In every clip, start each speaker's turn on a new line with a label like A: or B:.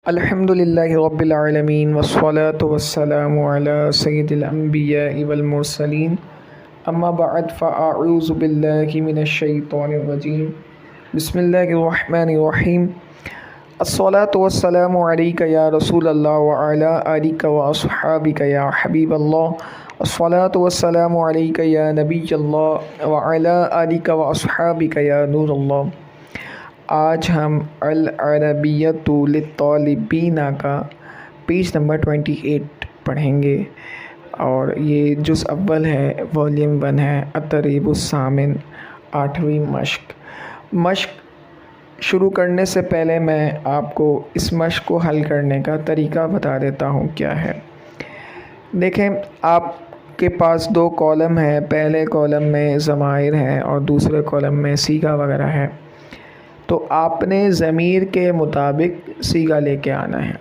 A: الحمدللہ رب العالمین والصلاة والسلام علی سید الانبیاء والمرسلین اما بعد فاعوذ باللہ من الشیطان الرجیم بسم اللہ الرحمن الرحیم الصلاة والسلام علیک یا رسول اللہ وعلی آلک واصحابک یا حبیب اللہ الصلاة والسلام علیک یا نبی اللہ وعلی آلک واصحابک یا نور اللہ۔ آج ہم العربیۃ للطالبین کا پیج نمبر 28 پڑھیں گے، اور یہ جزء اول ہے، والیوم 1 ہے، التدریب الثامن، 8ویں مشق شروع کرنے سے پہلے میں آپ کو اس مشق کو حل کرنے کا طریقہ بتا دیتا ہوں کیا ہے۔ دیکھیں، آپ کے پاس 2 کالم ہیں، پہلے کالم میں ضمائر ہیں اور دوسرے کالم میں صیغہ وغیرہ ہے۔ تو آپ نے ضمیر کے مطابق صیغہ لے کے آنا ہے۔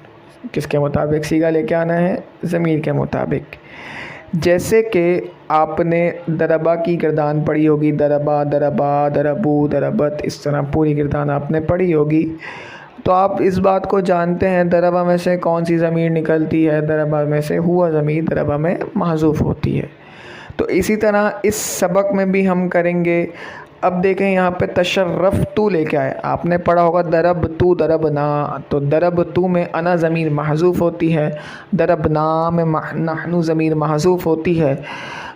A: کس کے مطابق صیغہ لے کے آنا ہے؟ ضمیر کے مطابق۔ جیسے کہ آپ نے دربا کی گردان پڑھی ہوگی، دربا، دربا، دربو، دربت، اس طرح پوری گردان آپ نے پڑھی ہوگی، تو آپ اس بات کو جانتے ہیں دربا میں سے کون سی ضمیر نکلتی ہے، دربا میں سے ہوا ضمیر دربا میں محذوف ہوتی ہے۔ تو اسی طرح اس سبق میں بھی ہم کریں گے۔ اب دیکھیں، یہاں پہ تشرفتو لے کے آئے، آپ نے پڑھا ہوگا دربتو دربنا، تو دربتو میں انا ضمیر محذوف ہوتی ہے، دربنا میں نحنو ضمیر محذوف ہوتی ہے۔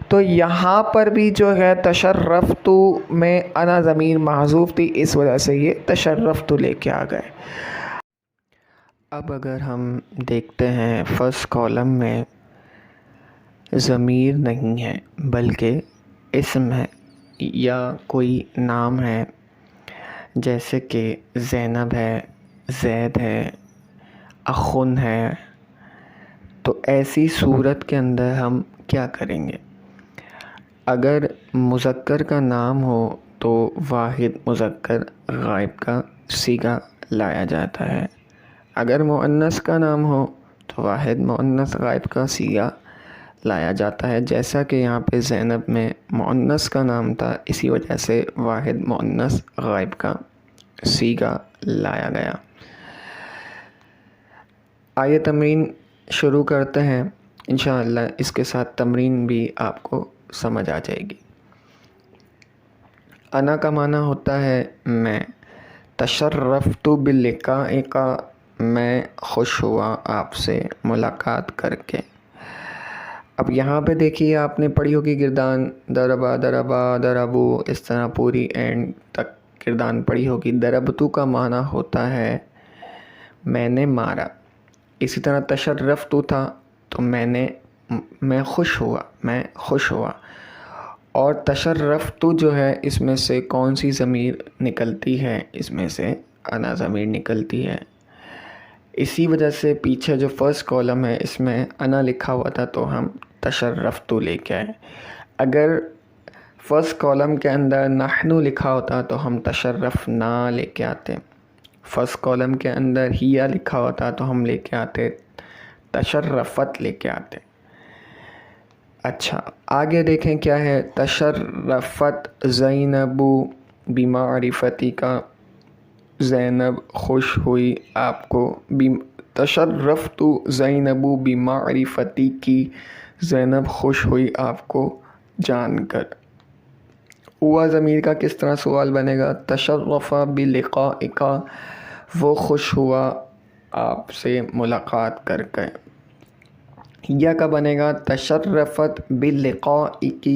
A: تو یہاں پر بھی جو ہے تشرفتو میں انا ضمیر محذوف تھی، اس وجہ سے یہ تشرفتو لے کے آ گئے۔ اب اگر ہم دیکھتے ہیں فرسٹ کالم میں ضمیر نہیں ہے بلکہ اسم ہے یا کوئی نام ہے، جیسے کہ زینب ہے، زید ہے، اخن ہے، تو ایسی صورت کے اندر ہم کیا کریں گے؟ اگر مذکر کا نام ہو تو واحد مذکر غائب کا صیغہ لایا جاتا ہے، اگر مؤنث کا نام ہو تو واحد مؤنث غائب کا صیغہ لایا جاتا ہے۔ جیسا کہ یہاں پہ زینب میں مؤنث کا نام تھا، اسی وجہ سے واحد مؤنث غائب کا صیغہ لایا گیا۔ آئیے تمرین شروع کرتے ہیں، انشاءاللہ اس کے ساتھ تمرین بھی آپ کو سمجھ آ جائے گی۔ انا کا معنی ہوتا ہے میں، تشرفت بلقائک، میں خوش ہوا آپ سے ملاقات کر کے۔ اب یہاں پہ دیکھیے، آپ نے پڑھی ہوگی گردان، دربا، دربا، دربو، اس طرح پوری اینڈ تک گردان پڑھی ہوگی۔ دربتو کا معنی ہوتا ہے میں نے مارا۔ اسی طرح تشرفتو تھا تو میں خوش ہوا، میں خوش ہوا۔ اور تشرفتو جو ہے، اس میں سے کون سی ضمیر نکلتی ہے؟ اس میں سے انا ضمیر نکلتی ہے۔ اسی وجہ سے پیچھے جو فرسٹ کالم ہے اس میں انا لکھا ہوا تھا تو ہم تشرفتو لے کے آئے۔ اگر فرسٹ کالم کے اندر نحنو لکھا ہوتا تو ہم تشرفنا لے کے آتے، فرسٹ کالم کے اندر ہیا لکھا ہوتا تو ہم لے کے آتے تشرفت لے کے آتے۔ اچھا، آگے دیکھیں کیا ہے۔ تشرفت زینب بمعرفتی کا، زینب خوش ہوئی آپ کو، تشرفت زینب بمعرفتی کی، زینب خوش ہوئی آپ کو جان کر۔ ہوا ضمیر کا کس طرح سوال بنے گا؟ تشرف بلقائک، وہ خوش ہوا آپ سے ملاقات کر کے۔ یا کا بنے گا تشرفت بلقائک،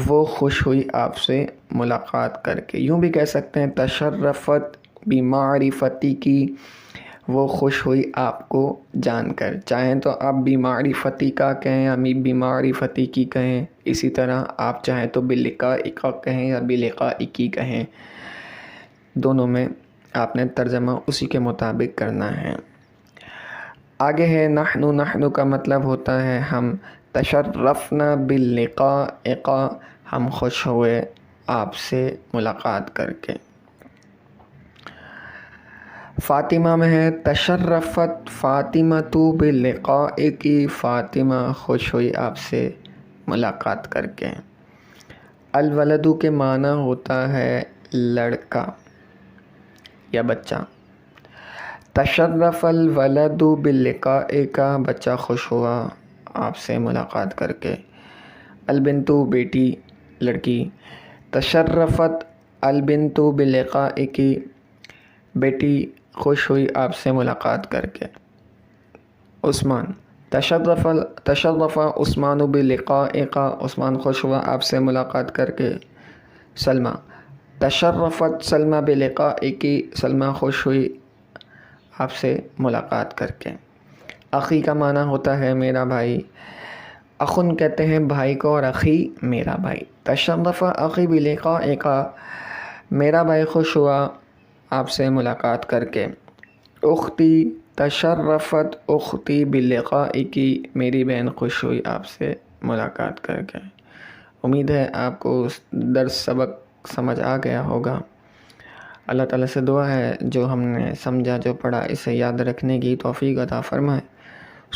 A: وہ خوش ہوئی آپ سے ملاقات کر کے۔ یوں بھی کہہ سکتے ہیں تشرفت بمعرفتی کی، وہ خوش ہوئی آپ کو جان کر۔ چاہیں تو آپ بمعرفتی کا کہیں یا بمعرفتی کی کہیں، اسی طرح آپ چاہیں تو بلقائک کہیں یا بلقائکی کہیں، دونوں میں آپ نے ترجمہ اسی کے مطابق کرنا ہے۔ آگے ہے نحنو، نحنو کا مطلب ہوتا ہے ہم، تشرفنا بلقائک، ہم خوش ہوئے آپ سے ملاقات کر کے۔ فاطمہ میں ہے تشرفت فاطمۃ بلقائک، فاطمہ خوش ہوئی آپ سے ملاقات کر کے۔ الولد کے معنی ہوتا ہے لڑکا یا بچہ۔ تشرف الولد باللقاء کا، بچہ خوش ہوا آپ سے ملاقات کر کے. البنتو بیٹی لڑکی. تشرفت البنت باللقاء کی، بیٹی خوش ہوئی آپ سے ملاقات کر کے. عثمان. تشرف عثمان باللقاء کا، عثمان خوش ہوا آپ سے ملاقات کر کے. سلمہ. تشرفت سلمہ باللقاء کی، سلمہ خوش ہوئی آپ سے ملاقات کر کے. اخی کا معنی ہوتا ہے میرا بھائی. اخن کہتے ہیں بھائی کو، اور اخی میرا بھائی. تشرف اخی باللقاء کا، میرا بھائی خوش ہوا آپ سے ملاقات کر کے. اختی. تشرفت اختی باللقاء کی، میری بہن خوش ہوئی آپ سے ملاقات کر کے. امید ہے آپ کو درس سبق سمجھ آ گیا ہوگا. اللہ تعالیٰ سے دعا ہے جو ہم نے سمجھا، جو پڑھا، اسے یاد رکھنے کی توفیق عطا فرمائے.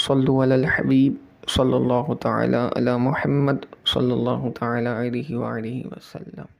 A: صلو علی الحبیب صلی اللہ تعالی علی محمد صلی اللہ تعالی علیہ وآلہ وسلم.